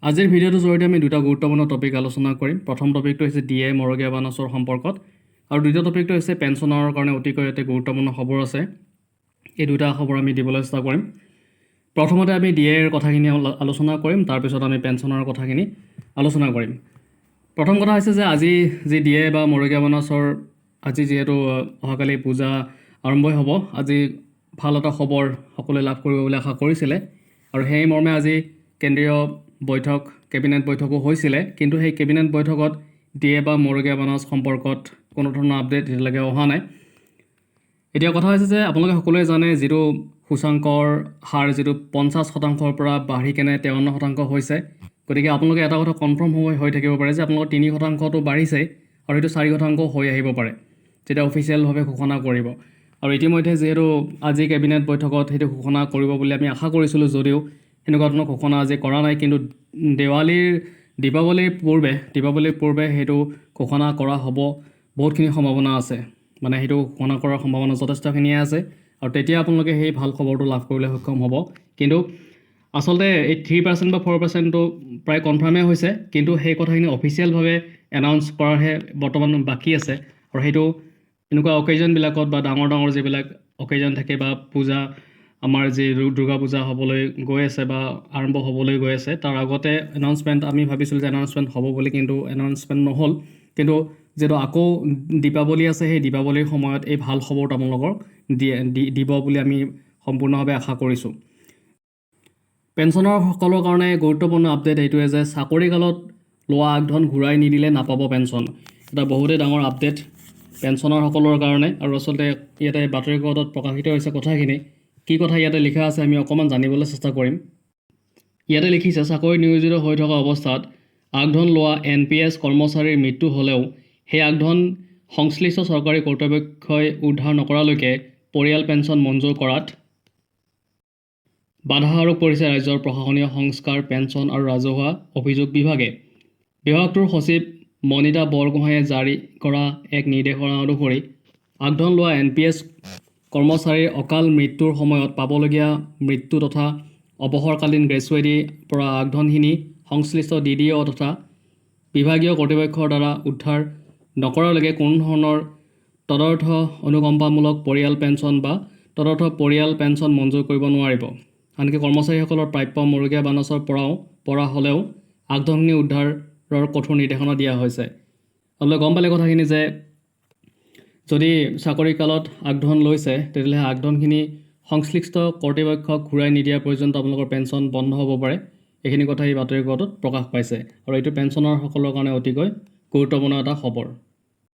আজিৰ ভিডিঅ'টোৰ জৰিয়তে আমি দুটা গুৰুত্বপূৰ্ণ টপিক আলোচনা কৰিম। প্ৰথম টপিকটো হৈছে ডিএ মৰগীয়া বানাছৰ সম্পৰ্কত আৰু দ্বিতীয় টপিকটো হৈছে পেঞ্চনৰ কাৰণে অতিকৈ এটা গুৰুত্বপূৰ্ণ খবৰ আছে। এই দুটা খবৰ আমি দিবলৈ চেষ্টা কৰিম। প্ৰথমতে আমি ডিএৰ কথাখিনি আলোচনা কৰিম, তাৰপিছত আমি পেঞ্চনৰ কথাখিনি আলোচনা কৰিম। প্ৰথম কথা হৈছে যে আজি যি ডিএ বা মৰগীয়া বানাছৰ আজি যিহেতু অহাকালি পূজা আৰম্ভই হ'ব, আজি ভাল এটা খবৰ সকলোৱে লাভ কৰিব বুলি আশা কৰিছিলে আৰু সেই মৰ্মে আজি কেন্দ্ৰীয় বৈঠক কেবিনেট বৈঠকো হৈছিলে, কিন্তু সেই কেবিনেট বৈঠকত ডিএ বা মৰগীয়া বানাছ সম্পৰ্কত কোনো ধৰণৰ আপডেট এতিয়ালৈকে অহা নাই। এতিয়া কথা হৈছে যে আপোনালোকে সকলোৱে জানে যিটো সূচাংকৰ হাৰ যিটো 50% পৰা বাঢ়ি কেনে 53% হৈছে, গতিকে আপোনালোকে এটা কথা কনফাৰ্ম হৈ থাকিব পাৰে যে আপোনালোকৰ 3%টো বাঢ়িছে আৰু সেইটো 4% হৈ আহিব পাৰে যেতিয়া অফিচিয়েলভাৱে ঘোষণা কৰিব। আৰু ইতিমধ্যে যিহেতু আজি কেবিনেট বৈঠকত সেইটো ঘোষণা কৰিব বুলি আমি আশা কৰিছিলোঁ, যদিও সেনেকুৱা ধৰণৰ ঘোষণা আজি কৰা নাই, কিন্তু দীপাৱলীৰ পূৰ্বে সেইটো ঘোষণা কৰা হ'ব বহুতখিনি সম্ভাৱনা আছে। মানে সেইটো ঘোষণা কৰাৰ সম্ভাৱনা যথেষ্টখিনিয়ে আছে আৰু তেতিয়া আপোনালোকে সেই ভাল খবৰটো লাভ কৰিবলৈ সক্ষম হ'ব। কিন্তু আচলতে এই 3% বা 4%টো প্ৰায় কনফাৰ্মেই হৈছে, কিন্তু সেই কথাখিনি অফিচিয়েলভাৱে এনাউন্স কৰাৰহে বৰ্তমান বাকী আছে। আৰু সেইটো এনেকুৱা অকেজনবিলাকত বা ডাঙৰ যিবিলাক অকেজন থাকে বা পূজা, আমাৰ যি দুৰ্গা পূজা হ'বলৈ গৈ আছে বা আৰম্ভ হ'বলৈ গৈ আছে, তাৰ আগতে এনাউন্সমেণ্ট আমি ভাবিছিলোঁ যে এনাউন্সমেণ্ট হ'ব বুলি, কিন্তু এনাউন্সমেণ্ট নহ'ল। কিন্তু যিহেতু আকৌ দীপাৱলী আছে, সেই দীপাৱলীৰ সময়ত এই ভাল খবৰটো আপোনালোকক দিব বুলি আমি সম্পূৰ্ণভাৱে আশা কৰিছোঁ। পেঞ্চনৰ সকলৰ কাৰণে গুৰুত্বপূৰ্ণ আপডেট এইটোৱে যে চাকৰিকালত লোৱা আগধন ঘূৰাই নিদিলে নাপাব পেঞ্চন। এটা বহুতেই ডাঙৰ আপডেট পেঞ্চনৰ সকলৰ কাৰণে। আৰু আচলতে ইয়াতে বাতৰি কাকতত প্ৰকাশিত হৈছে কথাখিনি। কি কথা ইয়াতে লিখা আছে আমি অকণমান জানিবলৈ চেষ্টা কৰিম। ইয়াতে লিখিছে, চাকৰি নিয়োজিত হৈ থকা অৱস্থাত আগধন লোৱা NPS কৰ্মচাৰীৰ মৃত্যু হ'লেও সেই আগধন সংশ্লিষ্ট চৰকাৰী কৰ্তৃপক্ষই উদ্ধাৰ নকৰালৈকে পৰিয়াল পেঞ্চন মঞ্জুৰ কৰাত বাধা আৰোপ কৰিছে ৰাজ্যৰ প্ৰশাসনীয় সংস্কাৰ, পেঞ্চন আৰু ৰাজহুৱা অভিযোগ বিভাগে। বিভাগটোৰ সচিব মনিতা বৰগোহাঁয়ে জাৰি কৰা এক নিৰ্দেশনা অনুসৰি আগধন লোৱা NPS কৰ্মচাৰীৰ অকাল মৃত্যুৰ সময়ত পাবলগীয়া মৃত্যু তথা অৱসৰকালীন গ্ৰেচুইটিৰ পৰা আগধনখিনি সংশ্লিষ্ট DDO তথা বিভাগীয় কৰ্তৃপক্ষৰ দ্বাৰা উদ্ধাৰ নকৰালৈকে কোনো ধৰণৰ তদৰ্থ অনুকম্পামূলক পৰিয়াল পেঞ্চন বা তদৰ্থ পৰিয়াল পেঞ্চন মঞ্জুৰ কৰিব নোৱাৰিব। আনকি কৰ্মচাৰীসকলৰ প্ৰাপ্য মৰগীয়া বানাছৰ পৰা হ'লেও আগধনখিনি উদ্ধাৰৰ কঠোৰ নিৰ্দেশনা দিয়া হৈছে। আপোনালোকে গম পালে কথাখিনি যে যদি চাকৰি কালত আগধন লৈছে, তেতিয়াহ'লে আগধনখিনি সংশ্লিষ্ট কৰ্তৃপক্ষক ঘূৰাই নিদিয়াৰ পৰ্যন্ত আপোনালোকৰ পেঞ্চন বন্ধ হ'ব পাৰে। এইখিনি কথা এই বাতৰি কাকতত প্ৰকাশ পাইছে আৰু এইটো পেঞ্চনৰ সকলৰ কাৰণে অতিকৈ গুৰুত্বপূৰ্ণ এটা খবৰ।